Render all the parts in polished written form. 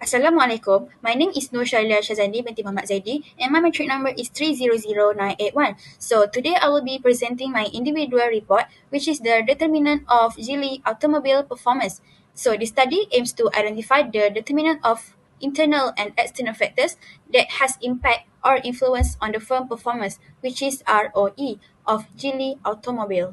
Assalamualaikum. My name is Nur Shaila Shazandi binti Muhammad Zaidi and my metric number is 3000981. So today I will be presenting my individual report, which is the determinant of Geely automobile performance. So the study aims to identify the determinant of internal and external factors that has impact or influence on the firm performance, which is ROE of Geely automobile.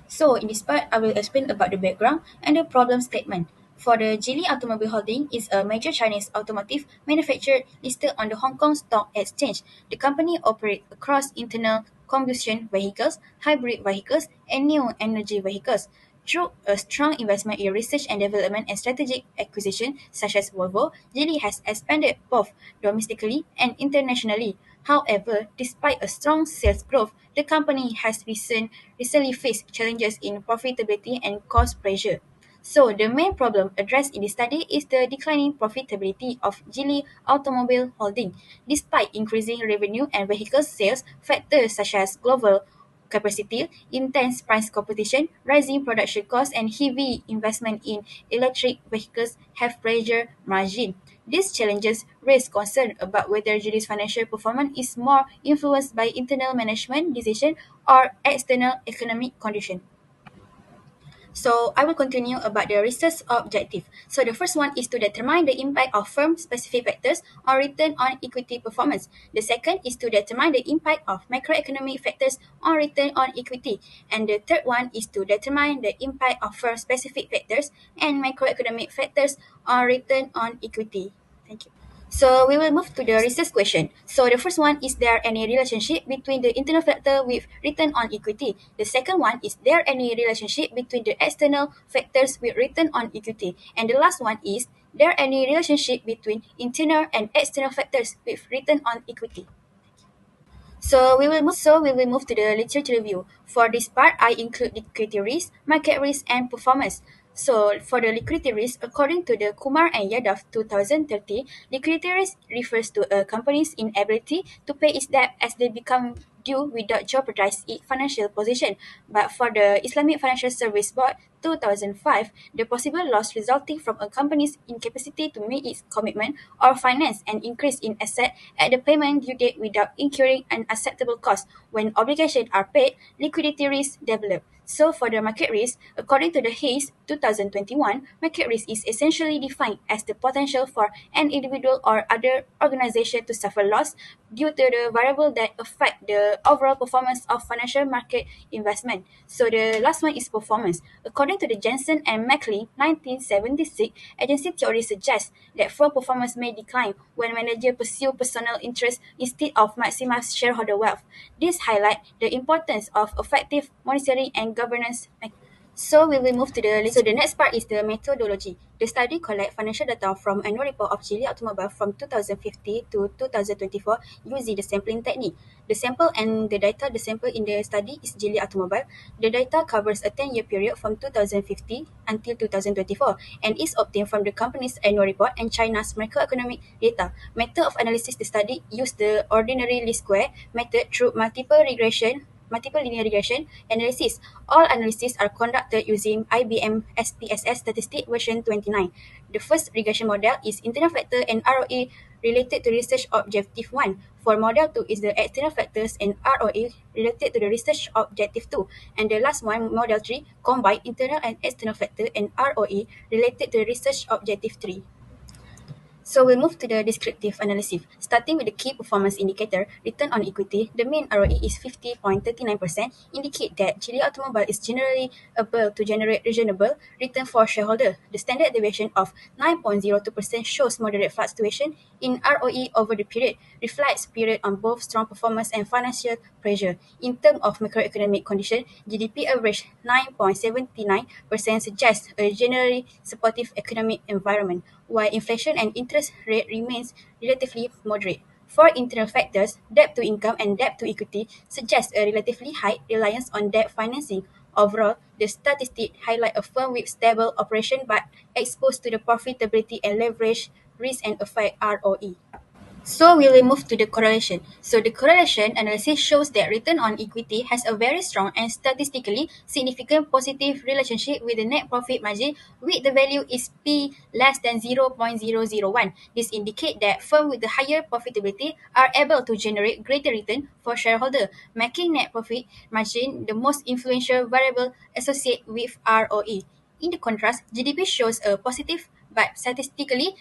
So in this part, I will explain about the background and the problem statement. For the Geely Automobile Holding is a major Chinese automotive manufacturer listed on the Hong Kong Stock Exchange. The company operates across internal combustion vehicles, hybrid vehicles, and new energy vehicles. Through a strong investment in research and development and strategic acquisition such as Volvo, Geely has expanded both domestically and internationally. However, despite a strong sales growth, the company has recently faced challenges in profitability and cost pressure. So, the main problem addressed in the study is the declining profitability of Geely Automobile Holding. Despite increasing revenue and vehicle sales, factors such as global capacity, intense price competition, rising production costs, and heavy investment in electric vehicles have pressured margin. These challenges raise concern about whether Geely's financial performance is more influenced by internal management decision or external economic conditions. So I will continue about the research objective. So the first one is to determine the impact of firm-specific factors on return on equity performance. The second is to determine the impact of macroeconomic factors on return on equity. And the third one is to determine the impact of firm-specific factors and macroeconomic factors on return on equity. Thank you. So we will move to the research question. So the first one, is there any relationship between the internal factor with return on equity? The second one, is there any relationship between the external factors with return on equity? And the last one is there any relationship between internal and external factors with return on equity? So we will move to the literature review. For this part, I include liquidity risk, market risk, and performance. So for the liquidity risk, according to the Kumar and Yadav 2030, liquidity risk refers to a company's inability to pay its debt as they become due without jeopardize its financial position. But for the Islamic Financial Service Board 2005, the possible loss resulting from a company's incapacity to meet its commitment or finance an increase in asset at the payment due date without incurring an acceptable cost. When obligations are paid, liquidity risk develop. So for the market risk, according to the Hayes 2021, market risk is essentially defined as the potential for an individual or other organization to suffer loss due to the variable that affect the overall performance of financial market investment. So the last one is performance. According to the Jensen and McLean 1976, agency theory suggests that firm performance may decline when managers pursue personal interest instead of maximize shareholder wealth. This highlights the importance of effective monitoring and governance mechanisms. So we will move to the next part is the methodology. The study collect financial data from annual report of Geely Automobile from 2050 to 2024 using the sampling technique. The sample in the study is Geely Automobile. The data covers a 10-year period from 2050 until 2024 and is obtained from the company's annual report and China's macroeconomic data. Method of analysis: the study used the ordinary least square method through multiple linear regression analysis. All analyses are conducted using IBM SPSS Statistic version 29. The first regression model is internal factor and ROE related to research objective 1. For model 2 is the external factors and ROE related to the research objective 2. And the last one, model 3, combine internal and external factor and ROE related to the research objective 3. So we'll move to the descriptive analysis. Starting with the key performance indicator, return on equity, the mean ROE is 50.39%, indicate that Geely Automobile is generally able to generate reasonable return for shareholder. The standard deviation of 9.02% shows moderate fluctuation in ROE over the period, reflects period on both strong performance and financial pressure. In terms of macroeconomic condition, GDP average 9.79% suggests a generally supportive economic environment, while inflation and interest rate remains relatively moderate. For internal factors, debt to income and debt to equity suggest a relatively high reliance on debt financing. Overall, the statistics highlight a firm with stable operation but exposed to the profitability and leverage risk and affect ROE. So we will move to the correlation. So the correlation analysis shows that return on equity has a very strong and statistically significant positive relationship with the net profit margin with the value is P less than 0.001. This indicates that firms with the higher profitability are able to generate greater return for shareholder, making net profit margin the most influential variable associated with ROE. In the contrast, GDP shows a positive but statistically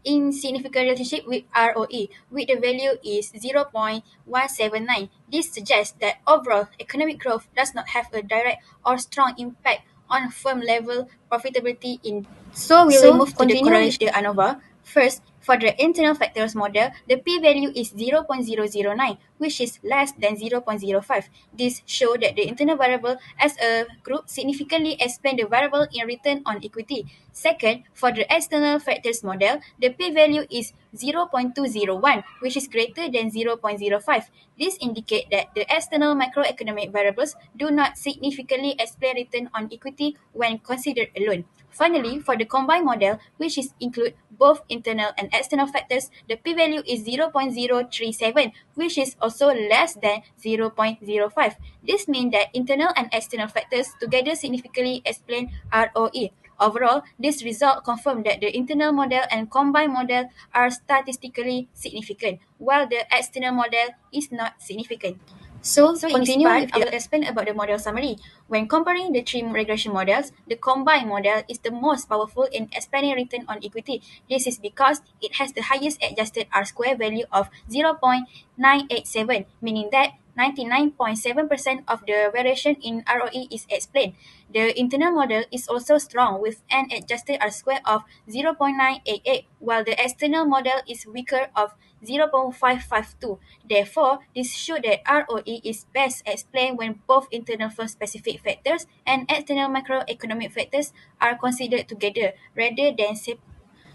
insignificant relationship with ROE, with the value is 0.179. This suggests that overall economic growth does not have a direct or strong impact on firm level profitability in. So we will move to the continue with the ANOVA. First, for the internal factors model, the p-value is 0.009, which is less than 0.05. This shows that the internal variable as a group significantly explain the variable in return on equity. Second, for the external factors model, the p-value is 0.201, which is greater than 0.05. This indicates that the external macroeconomic variables do not significantly explain return on equity when considered alone. Finally, for the combined model, which is include both internal and external factors, the p-value is 0.037, which is also less than 0.05. This means that internal and external factors together significantly explain ROE. Overall, this result confirms that the internal model and combined model are statistically significant, while the external model is not significant. So continue with I will explain about the model summary. When comparing the three regression models, the combined model is the most powerful in explaining return on equity. This is because it has the highest adjusted R-square value of 0.987, meaning that 99.7% of the variation in ROE is explained. The internal model is also strong with an adjusted R-square of 0.988, while the external model is weaker of 0.552. Therefore, this shows that ROE is best explained when both internal firm-specific factors and external macroeconomic factors are considered together rather than separately.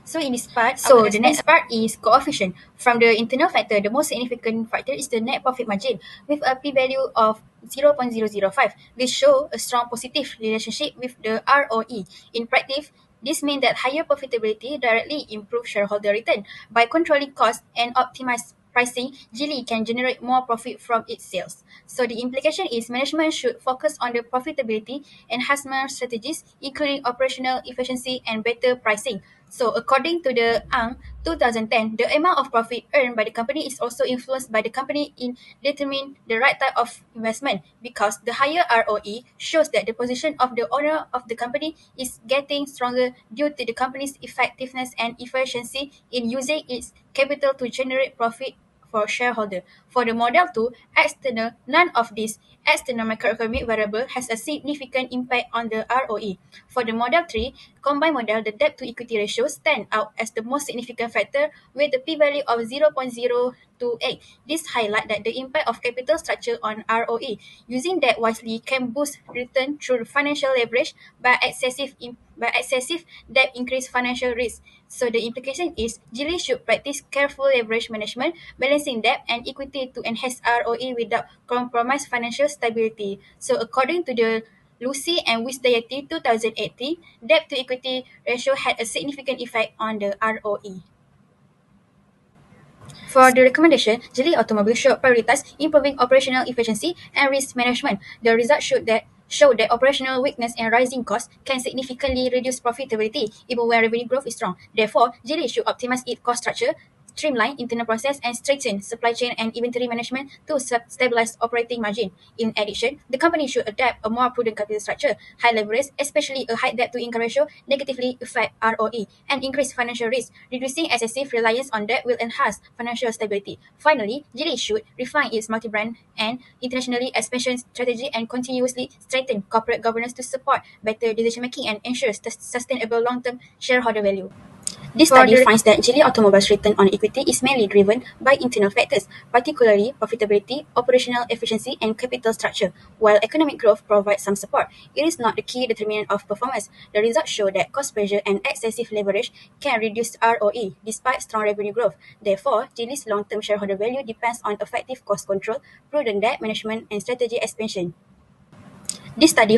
So in this part, so the next part is coefficient. From the internal factor, the most significant factor is the net profit margin with a p-value of 0.005. This shows a strong positive relationship with the ROE. In practice, this means that higher profitability directly improves shareholder return. By controlling costs and optimize pricing, Geely can generate more profit from its sales. So the implication is management should focus on the profitability enhancement strategies, including operational efficiency and better pricing. So according to the ANG 2010, the amount of profit earned by the company is also influenced by the company in determining the right type of investment because the higher ROE shows that the position of the owner of the company is getting stronger due to the company's effectiveness and efficiency in using its capital to generate profit for shareholder. For the model 2, external, none of these external macroeconomic variable has a significant impact on the ROE. For the model 3, combined model, the debt to equity ratio stand out as the most significant factor with the p-value of 0.028. This highlight that the impact of capital structure on ROE. Using debt wisely can boost return through financial leverage, but excessive debt increase financial risk. So the implication is Geely should practice careful leverage management, balancing debt and equity to enhance ROE without compromise financial stability. So according to the Lucy and Wisdayati 2018, debt to equity ratio had a significant effect on the ROE. For the recommendation, Geely Automobile should prioritize improving operational efficiency and risk management. The results showed that operational weakness and rising costs can significantly reduce profitability even when revenue growth is strong. Therefore, Geely should optimize its cost structure, streamline internal process, and strengthen supply chain and inventory management to stabilize operating margin. In addition, the company should adapt a more prudent capital structure. High leverage, especially a high debt-to-income ratio, negatively affect ROE and increase financial risk. Reducing excessive reliance on debt will enhance financial stability. Finally, Geely should refine its multi-brand and internationally expansion strategy and continuously strengthen corporate governance to support better decision-making and ensure sustainable long-term shareholder value. This study finds that Geely Automobile's return on equity is mainly driven by internal factors, particularly profitability, operational efficiency, and capital structure. While economic growth provides some support, it is not the key determinant of performance. The results show that cost pressure and excessive leverage can reduce ROE despite strong revenue growth. Therefore, Geely's long-term shareholder value depends on effective cost control, prudent debt management, and strategic expansion. This study